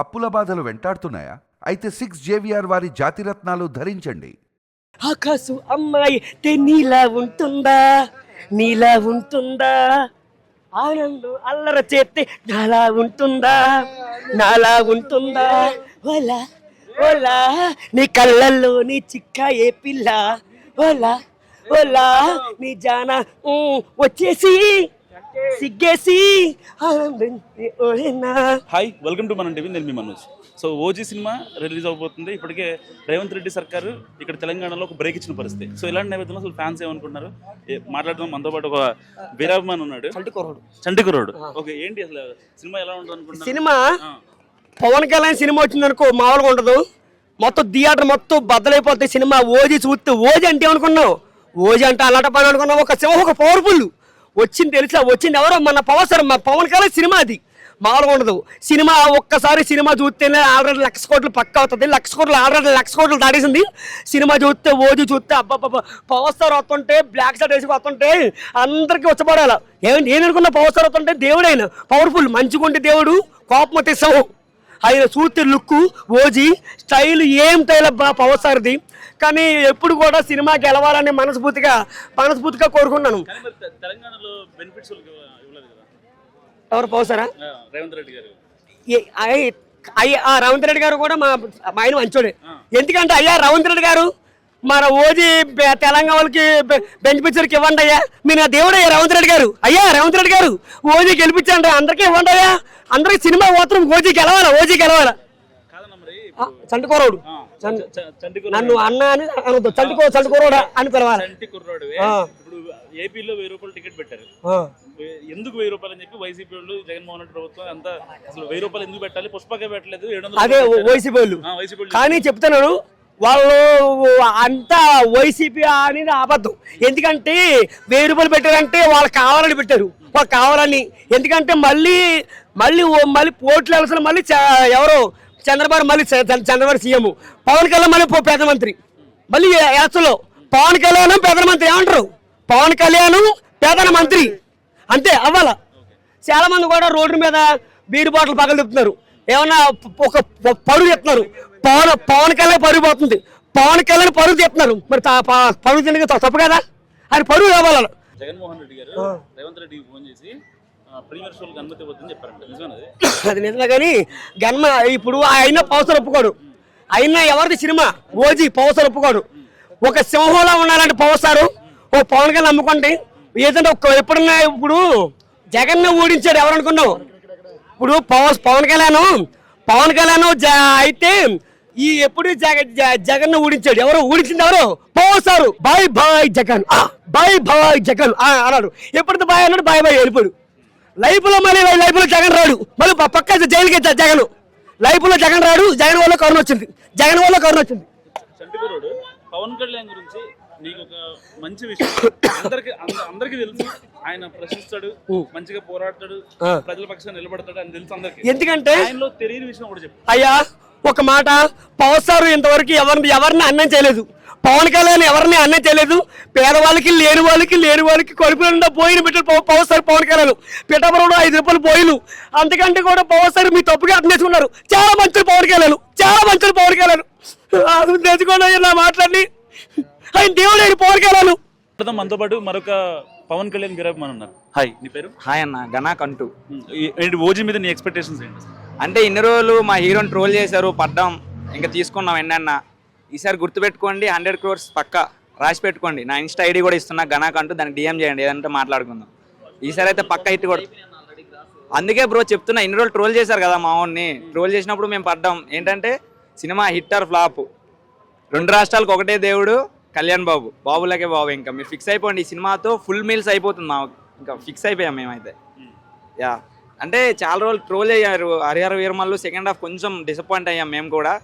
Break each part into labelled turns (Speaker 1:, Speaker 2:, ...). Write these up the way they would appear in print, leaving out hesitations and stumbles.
Speaker 1: అప్పుల బాధలు వెంటాడుతున్నాయా? అయితే 6 JVR వారి జాతిరత్నాలు ధరించండి.
Speaker 2: ఆకాశం అమ్మాయి నీలా ఉంటుందా, నీలా ఉంటుందా, ఆనందం అల్లర చేస్తే నాలా ఉంటుందా, నాలా ఉంటుందా, ఓలా ఓలా నీ కళ్ళల్లో నీ చిక్క ఏ పిల్ల, ఓలా ఓలా నీ జాన వచ్చేసి సిగ్గేసి
Speaker 3: హాయ్, వెల్కమ్ టు మన టీవీ. నేను మీ Manoj. So OG cinema release అవబోతుంది. ఇప్పటికే రేవంత్ రెడ్డి సర్కారు ఇక్కడ తెలంగాణలో ఒక బ్రేక్ ఇచ్చిన పరిస్థితి. సో ఇలాంటి నేపథ్యంలో అసలు ఫ్యాన్స్ ఏమనుకుంటున్నారు మాట్లాడదాం. మనతో పాటు ఒక వీరాభిమాన్ ఉన్నాడు, చంటికుర్రోడు. ఓకే, ఏంటి అసలు సినిమా ఎలా ఉంటుంది అనుకుంటున్నారు?
Speaker 2: సినిమా పవన్ కళ్యాణ్ సినిమా వచ్చిందనుకో మామూలుగా ఉండదు. మొత్తం థియేటర్ మొత్తం బద్దలైపోతాయి. సినిమా ఓజీ చూస్తే ఓజీ అంటే ఏమనుకున్నావు? ఓజీ అంటే అలాంటి పని అనుకున్నావు. ఒక సింహం, ఒక పవర్ఫుల్ వచ్చింది తెలుసా? వచ్చింది ఎవరో మన పవన్ కళ్యాణ్ సినిమా. అది మామూలుగా ఉండదు. సినిమా ఒక్కసారి సినిమా చూస్తేనే ఆల్రెడీ 1,00,000 కోట్లు పక్క అవుతుంది. 1,00,000 కోట్లు ఆల్రెడీ 1,00,000 కోట్లు దాటేసింది. సినిమా చూస్తే ఓజీ చూస్తే అబ్బాబ్బా పవర్ స్టార్ వస్తుంటే బ్లాక్ షర్ట్ వేసి వస్తుంటే అందరికీ వచ్చపడాల. ఏమంటే ఏమనుకున్నా పవర్ స్టార్ వస్తుంటే దేవుడైన పవర్ఫుల్ మంచిగుంటే దేవుడు కోపం తెస్తావు. ఆయన చూస్తే లుక్ ఓజీ స్టైల్ ఏం స్టైల్ అబ్బా పవర్ స్టార్ది. కానీ ఎప్పుడు కూడా సినిమా గెలవాలని మనస్ఫూర్తిగా కోరుకున్నాను. ఎవరు పవసారా?
Speaker 3: రేవంత్ రెడ్డి గారు.
Speaker 2: రేవంత్ రెడ్డి గారు కూడా మా ఆయన మంచోడే. ఎందుకంటే అయ్యా రేవంత్ రెడ్డి గారు మన ఓజీ తెలంగాణ వాళ్ళకి బెనిఫిట్స్కి ఇవ్వండి అయ్యా, మీరు నా దేవుడయ్యా రేవంత్ రెడ్డి గారు. అయ్యా రేవంత్ రెడ్డి గారు ఓజీ గెలిపించండి, అందరికీ ఇవ్వండి అయ్యా. అందరికి సినిమా మాత్రం ఓజీ గెలవాలా. చంటికుర్రోడు నన్ను అన్న అని అనొద్దు, చంటికుర్రోడా అని పిలవాలి.
Speaker 3: ఇప్పుడు ఏపీలో 1000 రూపాయలు టికెట్ పెట్టారు. ఎందుకు 1000 రూపాయలు అని చెప్పి వైసీపీ వాళ్ళు, జగన్మోహన్ రెడ్డి ప్రభుత్వం అంతా అసలు 1000 రూపాయలు ఎందుకు పెట్టాలి? పుష్పకే పెట్టలేదు, 700.
Speaker 2: అదే వైసీపీ వాళ్ళు. కానీ చెప్తున్నాను వాళ్ళు అంతా వైసీపీ అనేది అబద్ధం. ఎందుకంటే 1000 రూపాయలు పెట్టారంటే వాళ్ళు కావాలని పెట్టారు, వాళ్ళు కావాలని. ఎందుకంటే మళ్ళీ పోటీ ఎలక్షన్ మళ్ళీ ఎవరో చంద్రబాబు సీఎం, పవన్ కళ్యాణ్ మళ్ళీ ప్రధానమంత్రి. మళ్ళీ ఎలక్షన్లో పవన్ కళ్యాణ్ ప్రధానమంత్రి ఏమంటారు? పవన్ కళ్యాణ్ ప్రధానమంత్రి అంతే అవ్వాల. చాలా మంది కూడా రోడ్డు మీద బీరు బాటిల్ పగలు చెప్తున్నారు, ఏమన్నా ఒక పరుగు చెప్తున్నారు. పవన్ కళ్యాణ్ పరుగు పోతుంది, పవన్ కళ్యాణ్ పరుగు చెప్తున్నారు. మరి పరుగు తినక తప్పు కదా, ఆయన పరుగు కావాలి.
Speaker 3: జగన్మోహన్ రెడ్డి గారు రేవంత్ రెడ్డికి ఫోన్ చేసి ప్రీమియర్ షోలకు అనుమతి ఇవ్వద్దని చెప్పారంట.
Speaker 2: అది నిజమే. కానీ ఇప్పుడు ఆయన పవసర్ ఒప్పుకోడు. అయినా ఎవరిది సినిమా ఓజీ పవసర్ ఒప్పుకోడు. ఒక సింహంలో ఉన్నారంటే పవసారు ఓ పవన్ కళ్యాణ్ నమ్ముకోండి. ఏదంటే ఎప్పుడున్నా ఇప్పుడు జగన్ ఓడించాడు ఎవరనుకున్నావు? ఇప్పుడు పవన్ కళ్యాణ్ అయితే ఈ ఎప్పుడు జగన్ ఊడించాడు. ఊడించింది ఎవరు? పవసారు. బాయ్ జగన్ అన్నాడు. ఎప్పుడు బాయ్ అన్నాడు, బాయ్ వెళ్ళిపోయాడు. లైఫ్ లో జగన్ రాడు, మళ్ళీ పక్క జైలుకి వచ్చాడు జగన్. లైఫ్ లో జగన్ రాడు, జగన్ వల్ల కరోనా వచ్చింది.
Speaker 3: చంటికుర్రోడు పవన్ కళ్యాణ్ గురించి నీకు ఒక మంచి విషయం అందరికి తెలుసు. ఆయన ప్రశ్నిస్తాడు, మంచిగా పోరాడతాడు, ప్రజల పక్షాన్ని నిలబడతాడు అని తెలుసు అందరికి.
Speaker 2: ఎందుకంటే
Speaker 3: ఆయనలో తెలియని విషయం కూడా చెప్పు.
Speaker 2: అయ్యా ఒక మాట, పవర్ స్టార్ ఇంతవరకు ఎవరిని అన్నం చేయలేదు. పవన్ కళ్యాణ్ ఎవరిని అన్నం చేయలేదు. పేదవాళ్ళకి లేని వాళ్ళకి కడుపు నిండా పోయిన పెట్టారు పవర్ స్టార్ పవన్ కళ్యాణ్. పిఠాపురంలో 5 రూపాయలు పోయిను. అంతకంటే కూడా పవర్ స్టార్ మీ తప్పుగా అర్థం చేసుకున్నారు. చాలా మంచి పవన్ కళ్యాణ్ తెచ్చుకోండి నా మాట్లాడి. ఆయన దేవుడు పవన్ కళ్యాణ్.
Speaker 3: మనతో పాటు మరొక పవన్ కళ్యాణ్ వీరాభిమాన్ ఉన్నారు. హాయ్, నీ పేరు?
Speaker 4: హాయ్ అన్న, గణాకంటూ.
Speaker 3: ఓజీ మీద నీ ఎక్స్పెక్టేషన్స్ ఏంటి?
Speaker 4: అంటే ఇన్ని రోజులు మా హీరోని ట్రోల్ చేశారు, పడ్డాం, ఇంకా తీసుకున్నాం. ఎన్నన్నా ఈసారి గుర్తుపెట్టుకోండి, 100 crores పక్కా రాసి పెట్టుకోండి. నా ఇన్స్టా ఐడి కూడా ఇస్తున్నా, గణాకంటూ. దానికి డిఎం చేయండి, ఏదంటే మాట్లాడుకుందాం. ఈసారి అయితే పక్కా హిట్ కూడా. అందుకే బ్రో చెప్తున్నా, ఇన్ని రోజులు ట్రోల్ చేశారు కదా మా వాడిని. ట్రోల్ చేసినప్పుడు మేము పడ్డాం. ఏంటంటే సినిమా హిట్ ఆర్ ఫ్లాప్, 2 రాష్ట్రాలకు ఒకటే దేవుడు, కళ్యాణ్ బాబులకే బాబు. ఇంకా మీరు ఫిక్స్ అయిపోండి, ఈ సినిమాతో ఫుల్ మీల్స్ అయిపోతుంది. మా ఇంకా ఫిక్స్ అయిపోయాం మేమైతే. యా, అంటే చాలా రోజులు ట్రోల్ అయ్యారు హరిహర వీరమల్లు. సెకండ్ హాఫ్ కొంచెం డిసప్పాయింట్ అయ్యాం మేము కూడా.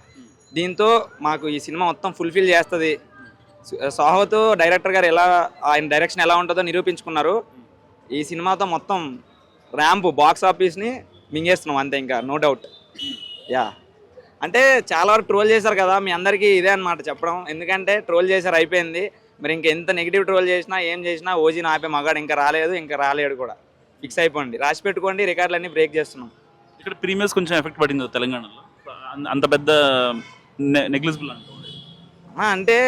Speaker 4: దీంతో మాకు ఈ సినిమా మొత్తం ఫుల్ఫిల్ చేస్తుంది. సాహోతో డైరెక్టర్ గారు ఆయన డైరెక్షన్ ఎలా ఉంటుందో నిరూపించుకున్నారు. ఈ సినిమాతో మొత్తం ర్యాంప్ బాక్స్ ఆఫీస్ని మింగేస్తున్నాం అంతే, ఇంకా నో డౌట్. యా, అంటే చాలా వరకు ట్రోల్ చేశారు కదా, మీ అందరికీ ఇదే అనమాట చెప్పడం. ఎందుకంటే ట్రోల్ చేశారు, అయిపోయింది. మరి ఇంకెంత నెగిటివ్ ట్రోల్ చేసినా ఏం చేసినా ఓజీని ఆపే మగాడు ఇంకా రాలేడు కూడా. ఫిక్స్ అయిపోండి, రాసి పెట్టుకోండి, రికార్డులన్నీ బ్రేక్ చేస్తున్నాం.
Speaker 3: ఇక్కడ ప్రీమియర్స్ కొంచెం ఎఫెక్ట్ పడింది తెలంగాణలో. అంత పెద్ద నెగ్లిజిబుల్ అనుకోండి.
Speaker 4: అంటే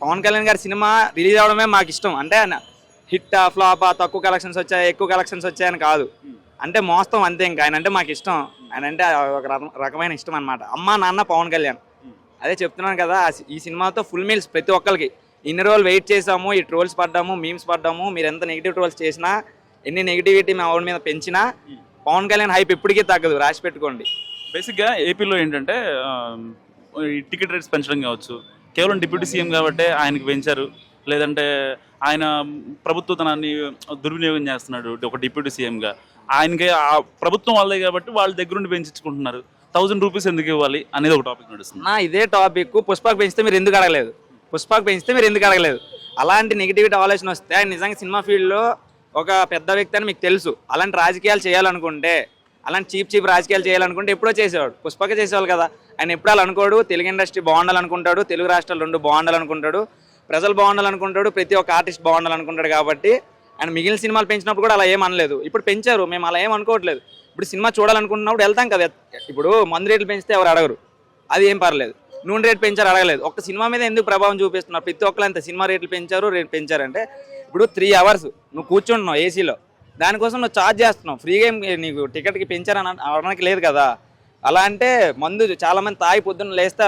Speaker 4: పవన్ కళ్యాణ్ గారి సినిమా రిలీజ్ అవడమే మాకు ఇష్టం. అంటే హిట్ ఫ్లాపా, తక్కువ కలెక్షన్స్ వచ్చాయి ఎక్కువ కలెక్షన్స్ వచ్చాయని కాదు, అంటే మోస్తం అంతే. ఇంకా ఆయన అంటే మాకు ఇష్టం, ఆయన అంటే ఒక రకమైన ఇష్టం అనమాట. అమ్మ నాన్న పవన్ కళ్యాణ్, అదే చెప్తున్నాను కదా. ఈ సినిమాతో ఫుల్ మీల్స్ ప్రతి ఒక్కరికి. ఇన్ని రోజులు వెయిట్ చేసాము, ఈ ట్రోల్స్ పడ్డాము, మీమ్స్ పడ్డాము. మీరు ఎంత నెగిటివ్ ట్రోల్స్ చేసినా, ఎన్ని నెగిటివిటీ మా ఊరి మీద పెంచినా పవన్ కళ్యాణ్ హైప్ ఎప్పటికీ తగ్గదు, రాసి పెట్టుకోండి.
Speaker 3: బేసిక్గా ఏపీలో ఏంటంటే ఈ టికెట్ రేట్స్ పెంచడం కావచ్చు, కేవలం డిప్యూటీ సీఎం కాబట్టి ఆయనకి పెంచారు, లేదంటే ఆయన ప్రభుత్వతనాన్ని దుర్వినియోగం చేస్తున్నాడు ఒక డిప్యూటీ సీఎంగా. ఆయనకి ఆ ప్రభుత్వం వాళ్ళే కాబట్టి వాళ్ళ దగ్గరుండి పెంచుకుంటున్నారు. 1000 రూపీస్ ఎందుకు ఇవ్వాలి అనేది ఒక టాపిక్ నడుస్తుంది.
Speaker 4: ఇదే టాపిక్ పుష్పకు పెంచితే మీరు ఎందుకు అడగలేదు, పుష్పకు పెంచితే మీరు ఎందుకు అడగలేదు? అలాంటి నెగిటివిటీ ఆలోచన వస్తే ఆయన నిజంగా సినిమా ఫీల్డ్లో ఒక పెద్ద వ్యక్తి అని మీకు తెలుసు. అలాంటి రాజకీయాలు చేయాలనుకుంటే, అలాంటి చీప్ రాజకీయాలు చేయాలనుకుంటే ఎప్పుడో చేసేవాడు, పుష్పకే చేసేవాళ్ళు కదా. ఆయన ఎప్పుడు అలా అనుకోడు. తెలుగు ఇండస్ట్రీ బాగుండాలనుకుంటాడు, తెలుగు రాష్ట్రాలు 2 బాగుండాలనుకుంటాడు, ప్రజలు బాగుండాలనుకుంటాడు, ప్రతి ఒక్క ఆర్టిస్ట్ బాగుండాలనుకుంటాడు. కాబట్టి ఆయన మిగిలిన సినిమాలు పెంచినప్పుడు కూడా అలా ఏం అనలేదు. ఇప్పుడు పెంచారు, మేము అలా ఏం అనుకోవట్లేదు. ఇప్పుడు సినిమా చూడాలనుకుంటున్నప్పుడు వెళ్తాం కదా. ఇప్పుడు మందు రేట్లు పెంచితే ఎవరు అడగరు, అది ఏం పర్లేదు. నూనె రేటు పెంచారు, అడగలేదు. ఒక్క సినిమా మీద ఎందుకు ప్రభావం చూపిస్తున్నారు? ప్రతి ఒక్కరు అంత సినిమా రేట్లు రేట్లు పెంచారంటే ఇప్పుడు 3 అవర్స్ నువ్వు కూర్చుంటున్నావు ఏసీలో, దానికోసం నువ్వు ఛార్జ్ చేస్తున్నావు. ఫ్రీగా నీకు టికెట్కి పెంచారని అనడానికి లేదు కదా. అలా అంటే మందు చాలామంది తాగి పొద్దున్న లేస్తే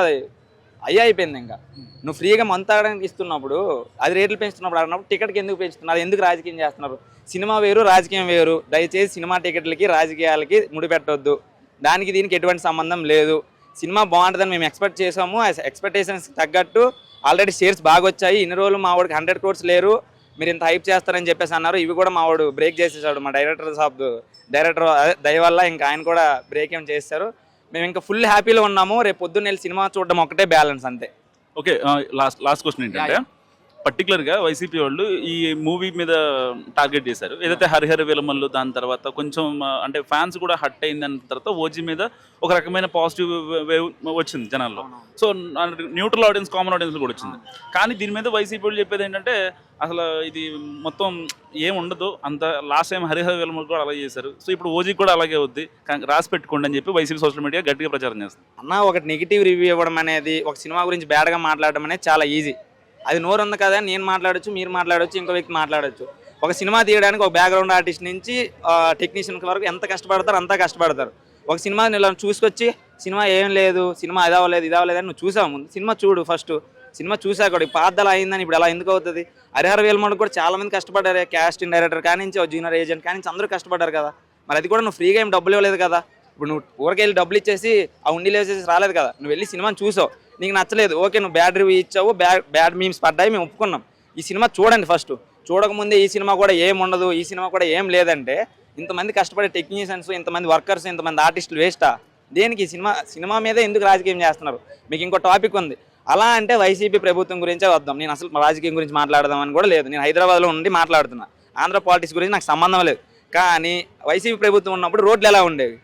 Speaker 4: అయిపోయింది. ఇంకా నువ్వు ఫ్రీగా మందు తాగడానికి ఇస్తున్నప్పుడు, అది రేట్లు పెంచుతున్నప్పుడు అడిగినప్పుడు టికెట్కి ఎందుకు పెంచుతున్నారు? అది ఎందుకు రాజకీయం చేస్తున్నారు? సినిమా వేరు, రాజకీయం వేరు. దయచేసి సినిమా టికెట్లకి రాజకీయాలకి ముడిపెట్టొద్దు. దానికి దీనికి ఎటువంటి సంబంధం లేదు. సినిమా బాగుంటుందని మేము ఎక్స్పెక్ట్ చేసాము. ఎక్స్పెక్టేషన్స్ తగ్గట్టు ఆల్రెడీ షేర్స్ బాగా వచ్చాయి. ఇన్ని రోజులు మా వాడికి 100 crores లేరు, మీరు ఇంత హైప్ చేస్తారని చెప్పేసి అన్నారు. ఇవి కూడా మా వాడు బ్రేక్ చేసేసాడు. మా డైరెక్టర్ దయ వల్ల ఇంకా ఆయన కూడా బ్రేక్ ఏం చేస్తారు. మేము ఇంకా ఫుల్ హ్యాపీలో ఉన్నాము. రేపు పొద్దున్న వెళ్ళి సినిమా చూడడం ఒకటే బ్యాలెన్స్ అంతే.
Speaker 3: ఓకే, లాస్ట్ క్వశ్చన్ ఏంటంటే, పర్టికులర్గా వైసీపీ వాళ్ళు ఈ మూవీ మీద టార్గెట్ చేశారు. ఏదైతే హరిహర విలమల్లు, దాని తర్వాత కొంచెం అంటే ఫ్యాన్స్ కూడా హట్ అయిందని తర్వాత ఓజీ మీద ఒక రకమైన పాజిటివ్ వేవ్ వచ్చింది జనాల్లో. So neutral audience, common audience కూడా వచ్చింది. కానీ దీని మీద వైసీపీ వాళ్ళు చెప్పేది ఏంటంటే, అసలు ఇది మొత్తం ఏం ఉండదు అంత. లాస్ట్ టైం హరిహర విలమల్లు కూడా అలాగే చేశారు, సో ఇప్పుడు ఓజీ కూడా అలాగే అవుద్ది, రాసి పెట్టుకోండి అని చెప్పి వైసీపీ సోషల్ మీడియా గట్టిగా ప్రచారం చేస్తుంది.
Speaker 4: ఒకటి నెగిటివ్ రివ్యూ ఇవ్వడం అనేది, ఒక సినిమా గురించి బ్యాడ్గా మాట్లాడడం అనేది చాలా ఈజీ. అది నోరు ఉంది కదా, నేను మాట్లాడొచ్చు, మీరు మాట్లాడొచ్చు, ఇంకో వ్యక్తి మాట్లాడొచ్చు. ఒక సినిమా తీయడానికి ఒక బ్యాక్గ్రౌండ్ ఆర్టిస్ట్ నుంచి టెక్నీషియన్ వరకు ఎంత కష్టపడతారు అంతా కష్టపడతారు. ఒక సినిమా ఇలా చూసుకొచ్చి సినిమా ఏం లేదు, సినిమా ఇది అవ్వలేదు అని నువ్వు చూసావు. ముందు సినిమా చూడు, ఫస్ట్ సినిమా చూసా కూడా పాతలా అయిందని ఇప్పుడు అలా ఎందుకు అవుతుంది? హరిహర వేలమల్లు కూడా చాలా మంది కష్టపడ్డారు. కాస్టింగ్ డైరెక్టర్ కానించి, జూనియర్ ఏజెంట్ కానించి అందరూ కష్టపడ్డారు కదా. మరి అది కూడా నువ్వు ఫ్రీగా ఏం డబ్బులు ఇవ్వలేదు కదా. ఇప్పుడు నువ్వు ఊరికి వెళ్ళి డబ్బులు ఇచ్చేసి ఆ ఉండిలు వేసేసి రాలేదు కదా. నువ్వు వెళ్ళి సినిమాని చూసావు, నీకు నచ్చలేదు, ఓకే, నువ్వు బ్యాడ్ రివ్యూ ఇచ్చావు, బ్యాడ్ మీమ్స్ పడ్డాయి, మేము ఒప్పుకున్నాం. ఈ సినిమా చూడండి ఫస్ట్. చూడకముందే ఈ సినిమా కూడా ఏం ఉండదు, ఈ సినిమా కూడా ఏం లేదంటే ఇంతమంది కష్టపడే టెక్నీషియన్స్, ఇంతమంది వర్కర్స్, ఇంతమంది ఆర్టిస్టులు వేస్టా? దేనికి? సినిమా మీదే ఎందుకు రాజకీయం చేస్తున్నారు? మీకు ఇంకో టాపిక్ ఉంది. అలా అంటే వైసీపీ ప్రభుత్వం గురించే వద్దాం. నేను అసలు రాజకీయం గురించి మాట్లాడదామని కూడా లేదు. నేను హైదరాబాద్లో ఉండి మాట్లాడుతున్నా. ఆంధ్ర పాలిటిక్స్ గురించి నాకు సంబంధం లేదు. కానీ వైసీపీ ప్రభుత్వం ఉన్నప్పుడు రోడ్లు ఎలా ఉండేవి,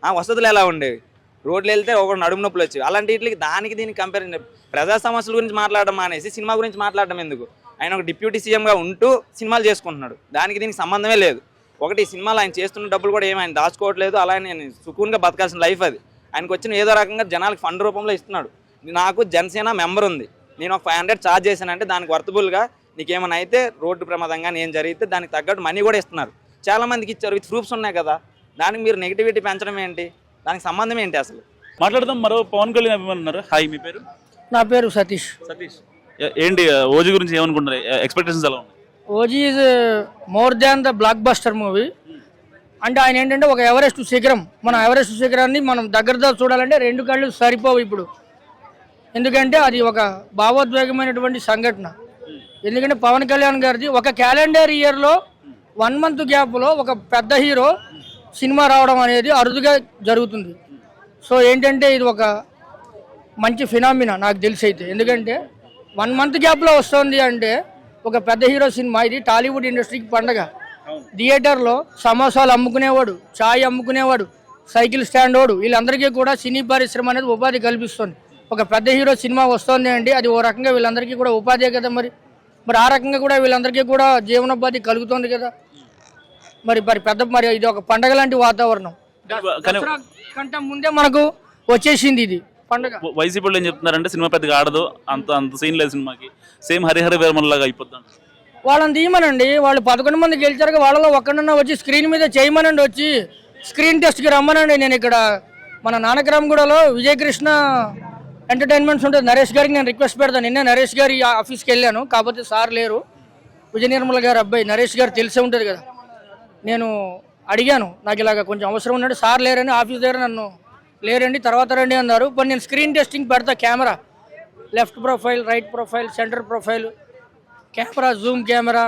Speaker 4: వసతులు ఎలా ఉండేవి? రోడ్లు వెళ్తే ఒక నడుము నొప్పులు వచ్చేవి. అలాంటి వీటికి దానికి దీనికి కంపారిజన్. ప్రజా సమస్యల గురించి మాట్లాడడం మానేసి సినిమా గురించి మాట్లాడడం ఎందుకు? ఆయన ఒక డిప్యూటీ సీఎంగా ఉంటూ సినిమాలు చేసుకుంటున్నాడు, దానికి దీనికి సంబంధమే లేదు. ఒకటి సినిమాలు ఆయన చేస్తున్న డబ్బులు కూడా ఏమైనా దాచుకోవట్లేదు. అలా నేను సుకూన్గా బతకాల్సిన లైఫ్ అది. ఆయనకు వచ్చిన ఏదో రకంగా జనాలకు ఫండ్ రూపంలో ఇస్తున్నాడు. నాకు జనసేన మెంబర్ ఉంది, నేను ఒక 500 ఛార్జ్ చేశానంటే దానికి వర్తబుల్గా నీకేమైనా అయితే రోడ్డు ప్రమాదంగా నేను జరిగితే దానికి తగ్గట్టు మనీ కూడా ఇస్తున్నారు. చాలామందికి ఇచ్చారు, విత్ ప్రూఫ్స్ ఉన్నాయి కదా. దానికి మీరు నెగిటివిటీ పెంచడం ఏంటి? దానికి సంబంధం ఏంటి అసలు?
Speaker 3: మాట్లాడదాం. మరో పవన్ కళ్యాణ్ అభిమానులు ఉన్నారు. హాయ్, మీ పేరు?
Speaker 5: నా పేరు సతీష్.
Speaker 3: ఏంటి ఓజీ గురించి ఏమనుకుంటారు? ఎక్స్పెక్టేషన్స్ ఎలా ఉన్నాయి?
Speaker 5: OG is more than the block buster movie. అంటే ఆయన ఏంటంటే ఒక ఎవరెస్ట్ శిఖరం. మనం ఎవరెస్ట్ శిఖరాన్ని మనం దగ్గరగా చూడాలంటే 2 కళ్ళు సరిపోవు ఇప్పుడు. ఎందుకంటే అది ఒక భావోద్వేగమైనటువంటి సంఘటన. ఎందుకంటే పవన్ కళ్యాణ్ గారిది ఒక క్యాలెండర్ ఇయర్లో 1 month గ్యాప్లో ఒక పెద్ద హీరో సినిమా రావడం అనేది అరుదుగా జరుగుతుంది. సో ఏంటంటే ఇది ఒక మంచి ఫినామినా నాకు తెలిసి అయితే. ఎందుకంటే 1 month గ్యాప్లో వస్తుంది అంటే ఒక పెద్ద హీరో సినిమా. ఇది టాలీవుడ్ ఇండస్ట్రీకి పండగ. థియేటర్లో సమోసాలు అమ్ముకునేవాడు, ఛాయ్ అమ్ముకునేవాడు, సైకిల్ స్టాండ్ వాడు, వీళ్ళందరికీ కూడా సినీ పరిశ్రమ అనేది ఉపాధి కల్పిస్తుంది. ఒక పెద్ద హీరో సినిమా వస్తుంది అంటే అది ఓ రకంగా వీళ్ళందరికీ కూడా ఉపాధే కదా. మరి ఆ రకంగా కూడా వీళ్ళందరికీ కూడా జీవనోపాధి కలుగుతుంది కదా. మరి ఇది ఒక పండగ లాంటి వాతావరణం. కంటే ముందే మనకు వచ్చేసింది ఇది పండుగ.
Speaker 3: వైసీపీ వాళ్ళు ఏం చెప్తున్నారంటే సినిమా పెద్దగా ఆడదు, అంత సీన్ లేదు సినిమాకి, సేమ్ హరిహర వీరమల్లాగా అయిపోద్దాం.
Speaker 5: వాళ్ళని తీయమనండి, వాళ్ళు 11 మంది గెలిచారు, వాళ్ళలో ఒక్కడన్నా వచ్చి స్క్రీన్ మీద చేయమనండి, వచ్చి స్క్రీన్ టెస్ట్కి రమ్మనండి. నేను ఇక్కడ మన నానక్రామ్గూడలో విజయకృష్ణ ఎంటర్టైన్మెంట్స్ ఉంటుంది, నరేష్ గారికి నేను రిక్వెస్ట్ పెడతాను. నిన్న నరేష్ గారి ఆఫీస్కి వెళ్ళాను, కాకపోతే సార్ లేరు, విజయ నిర్మల గారి అబ్బాయి నరేష్ గారు తెలిసే ఉంటుంది కదా. నేను అడిగాను, నాకు ఇలాగ కొంచెం అవసరం ఉన్నాడు, సార్ లేరని ఆఫీస్ దగ్గర నన్ను లేరండి తర్వాత రండి అన్నారు. ఇప్పుడు నేను స్క్రీన్ టెస్టింగ్ పెడతా, camera left profile, right profile, centre profile, camera Zoom camera,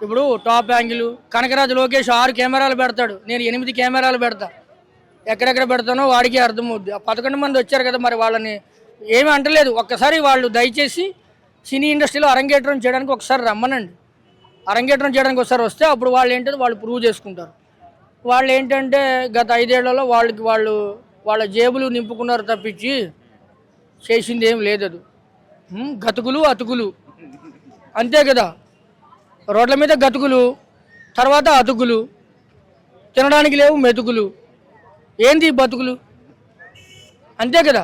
Speaker 5: ఇప్పుడు టాప్ యాంగిల్. కనకరాజు లోకేష్ 6 కెమెరాలు పెడతాడు, నేను 8 కెమెరాలు పెడతా. ఎక్కడెక్కడ పెడతానో వాడికి అర్థమవుద్ది. 11 మంది వచ్చారు కదా, మరి వాళ్ళని ఏమీ అంటలేదు. ఒక్కసారి వాళ్ళు దయచేసి సినీ ఇండస్ట్రీలో అరంగేట్రం చేయడానికి ఒకసారి రమ్మనండి. అరంగేట్రం చేయడానికి ఒకసారి వస్తే అప్పుడు వాళ్ళు ఏంటంటే వాళ్ళు ప్రూవ్ చేసుకుంటారు. వాళ్ళు ఏంటంటే గత 5 ఏళ్లలో వాళ్ళ జేబులు నింపుకున్నారు తప్పించి చేసింది ఏం లేదు. అది గతుకులు అతుకులు అంతే కదా. రోడ్ల మీద గతుకులు, తర్వాత అతుకులు, తినడానికి లేవు మెతుకులు, ఏంది బతుకులు, అంతే కదా.